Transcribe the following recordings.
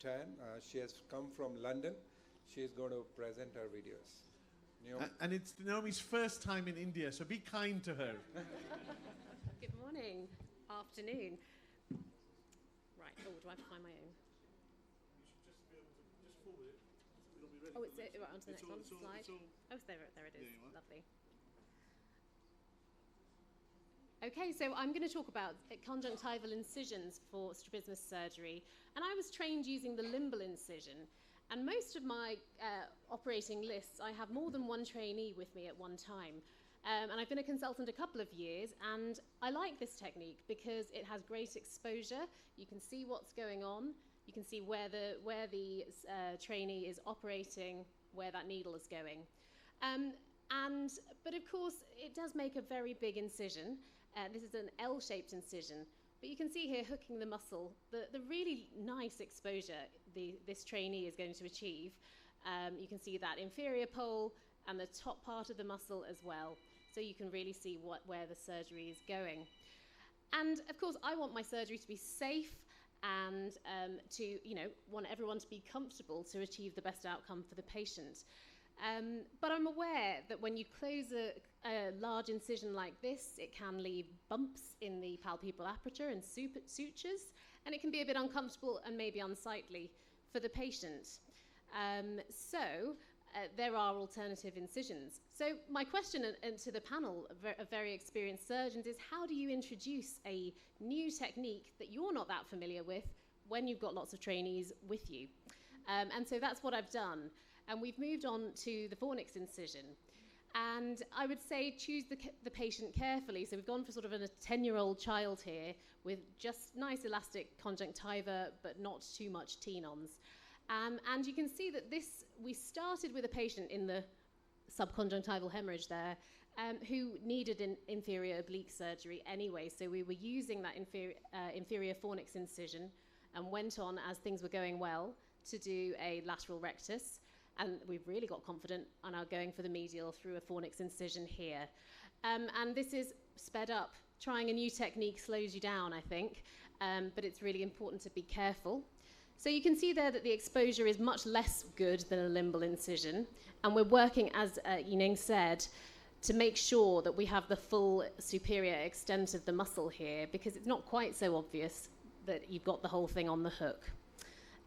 Tan. She has come from London. She is going to present her videos. And it's Naomi's first time in India, so be kind to her. Good morning, afternoon. Right, do I have to find my own? You should just be able to just forward it. It'll be ready. Oh, it's right onto the next one, slide. Oh, there it is. Lovely. Okay, so I'm going to talk about conjunctival incisions for strabismus surgery. And I was trained using the limbal incision. And most of my operating lists, I have more than one trainee with me at one time. And I've been a consultant a couple of years, and I like this technique because it has great exposure. You can see what's going on. You can see where the trainee is operating, where that needle is going. But of course, it does make a very big incision. This is an L-shaped incision. But you can see here, hooking the muscle, the really nice exposure this trainee is going to achieve. You can see that inferior pole and the top part of the muscle as well. So you can really see where the surgery is going. And of course, I want my surgery to be safe and want everyone to be comfortable to achieve the best outcome for the patient. But I'm aware that when you close a large incision like this, it can leave bumps in the palpebral aperture and sutures, and it can be a bit uncomfortable and maybe unsightly for the patient. There are alternative incisions. So my question to the panel of very experienced surgeons is, how do you introduce a new technique that you're not that familiar with when you've got lots of trainees with you? And so that's what I've done. And we've moved on to the fornix incision. And I would say choose the patient carefully. So we've gone for sort of a 10-year-old child here with just nice elastic conjunctiva, but not too much tenons. And you can see that we started with a patient in the subconjunctival hemorrhage there who needed an inferior oblique surgery anyway. So we were using that inferior fornix incision and went on, as things were going well, to do a lateral rectus. And we've really got confident and are going for the medial through a fornix incision here. And this is sped up. Trying a new technique slows you down, I think, but it's really important to be careful. So you can see there that the exposure is much less good than a limbal incision. And we're working, as Yining said, to make sure that we have the full superior extent of the muscle here, because it's not quite so obvious that you've got the whole thing on the hook.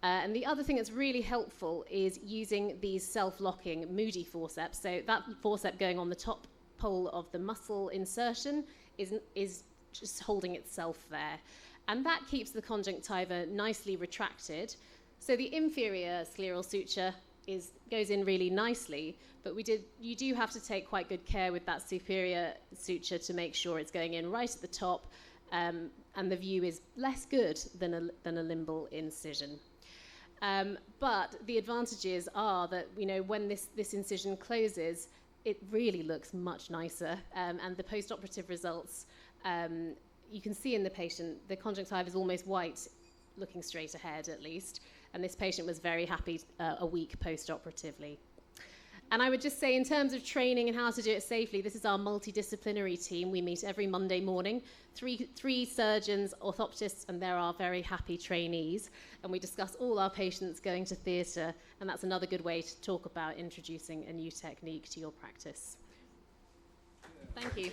And the other thing that's really helpful is using these self-locking Moody forceps. So that forcep going on the top pole of the muscle insertion is just holding itself there. And that keeps the conjunctiva nicely retracted. So the inferior scleral suture goes in really nicely, but you do have to take quite good care with that superior suture to make sure it's going in right at the top, and the view is less good than a limbal incision. But the advantages are that, when this incision closes, it really looks much nicer. And the post-operative results, you can see in the patient, the conjunctiva is almost white, looking straight ahead at least. And this patient was very happy a week post-operatively. And I would just say, in terms of training and how to do it safely, this is our multidisciplinary team. We meet every Monday morning, three surgeons, orthoptists, and there are very happy trainees. And we discuss all our patients going to theatre, and that's another good way to talk about introducing a new technique to your practice. Thank you.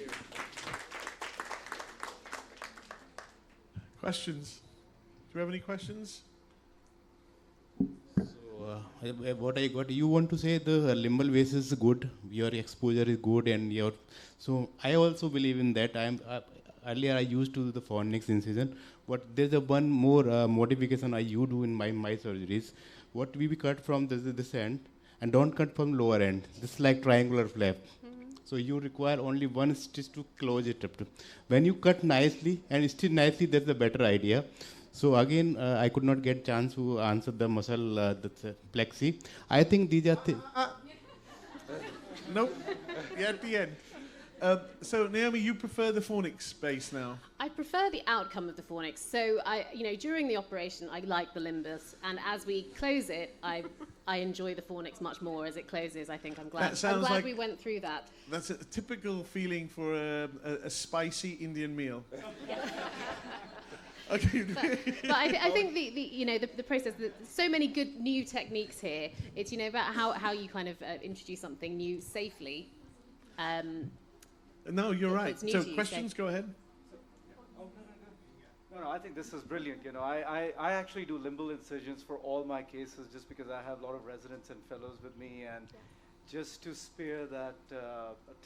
Questions? Do we have any questions? What I got, you want to say the limbal base is good, your exposure is good, and so I also believe in that. Earlier I used to do the fornix incision, but there's one more modification I do in my surgeries. What we cut from this end, and don't cut from lower end. This is like triangular flap. So you require only one stitch to close it up. When you cut nicely and stitch nicely, that's a better idea. So again, I could not get chance to answer the muscle, the plexi. I think these are Nope. Yeah, at the end. So Naomi, you prefer the fornix base now? I prefer the outcome of the fornix. So during the operation, I like the limbus, and as we close it, I enjoy the fornix much more as it closes. I think I'm glad like we went through that. That's a typical feeling for a spicy Indian meal. Okay. But I think the process, so many good new techniques here. It's about how you kind of introduce something new safely. No, you're right. It's new So to you, questions, go ahead. No, I think this is brilliant. I actually do limbal incisions for all my cases just because I have a lot of residents and fellows with me, and just to spare that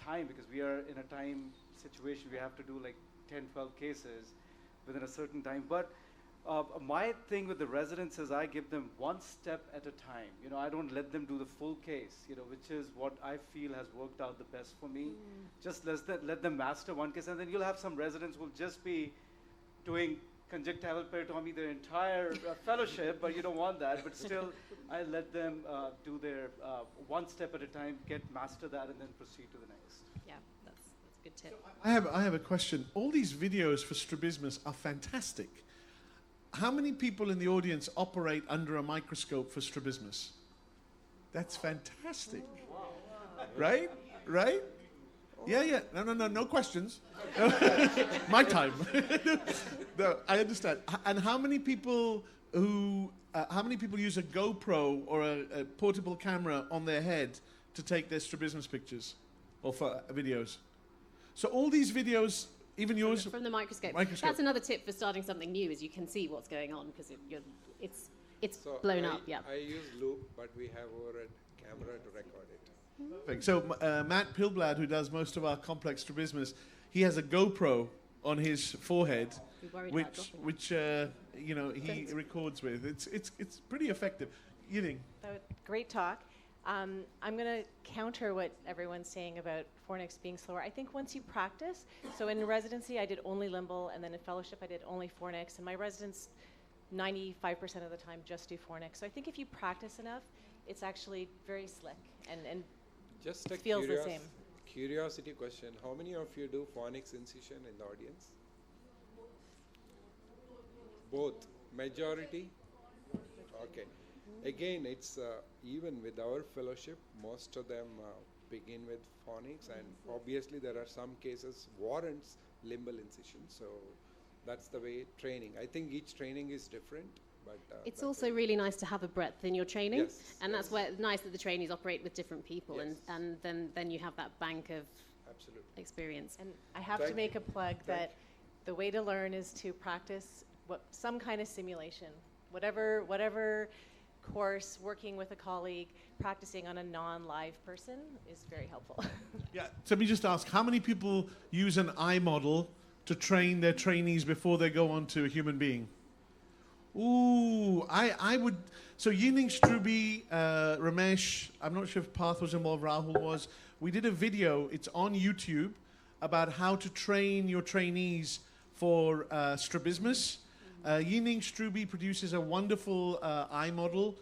time, because we are in a time situation, we have to do like 10, 12 cases within a certain time. But my thing with the residents is I give them one step at a time. I don't let them do the full case, which is what I feel has worked out the best for me. Just let them master one case, and then you'll have some residents who will just be doing conjunctival peritomy their entire fellowship, but you don't want that. But still, I let them do their one step at a time, master that, and then proceed to the next. Yeah, that's a good tip. I have a question. All these videos for strabismus are fantastic. How many people in the audience operate under a microscope for strabismus? That's fantastic. Right? Right? Yeah. No questions. My time. No, I understand. And how many people use a GoPro or a portable camera on their head to take their strabismus pictures or for videos? So all these videos, even yours, From the microscope. Microscope. That's another tip for starting something new, is you can see what's going on because it's So blown up. Yeah. I use loop, but we have over a camera to record it. Perfect. So Matt Pilblad, who does most of our complex strabismus, he has a GoPro on his forehead, Be worried about which he records with. It's pretty effective. Ying. Great talk. I'm going to counter what everyone's saying about fornix being slower. I think once you practice, so in residency I did only limbal, and then in fellowship I did only fornix, and my residents 95% of the time just do fornix. So I think if you practice enough, it's actually very slick and Just a feels the same. curiosity question. How many of you do phonics incision in the audience? Both. Majority? Okay. Again, it's even with our fellowship, most of them begin with phonics, and obviously there are some cases warrants limbal incision. So that's the way training. I think each training is different. But It's also really nice to have a breadth in your training, Yes, and that's yes. where it's nice that the trainees operate with different people, Yes. and then you have that bank of absolutely. experience. And I have Thank to make a plug Thank that the way to learn is to practice some kind of simulation, whatever course, working with a colleague, practicing on a non-live person is very helpful. Yeah. So let me just ask, how many people use an eye model to train their trainees before they go on to a human being? Ooh, I would. So Yining, Struby, Ramesh, I'm not sure if Parth was involved, Rahul was. We did a video, it's on YouTube, about how to train your trainees for strabismus. Yining Struby produces a wonderful eye model.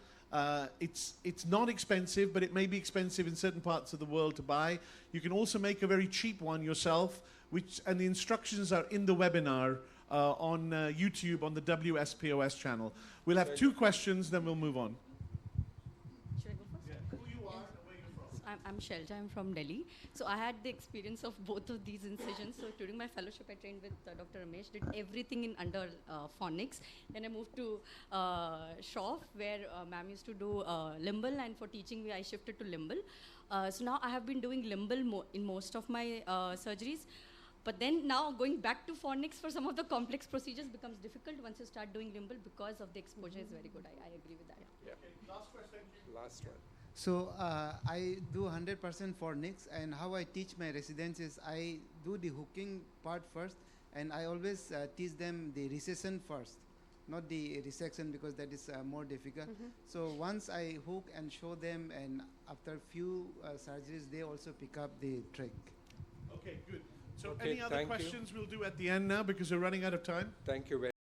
It's not expensive, but it may be expensive in certain parts of the world to buy. You can also make a very cheap one yourself, and the instructions are in the webinar on YouTube on the WSPOS channel. We'll have two questions, then we'll move on. Should I go first? Yeah. Who you are and where you're from? I'm Shelja, I'm from Delhi. So I had the experience of both of these incisions. So during my fellowship, I trained with Dr. Ramesh, did everything in under phonics. Then I moved to Shroff, where ma'am used to do limbal, and for teaching me, I shifted to limbal. So now I have been doing limbal in most of my surgeries. But then now going back to phonics for some of the complex procedures becomes difficult once you start doing limbal because of the exposure is very good. I agree with that. Yeah. Last question. Last one. So I do 100% fornix, and how I teach my residents is I do the hooking part first, and I always teach them the recession first, not the resection, because that is more difficult. So once I hook and show them, and after few surgeries, they also pick up the trick. Okay, good. So Okay, any other thank you. questions we'll do at the end now because we're running out of time? Thank you very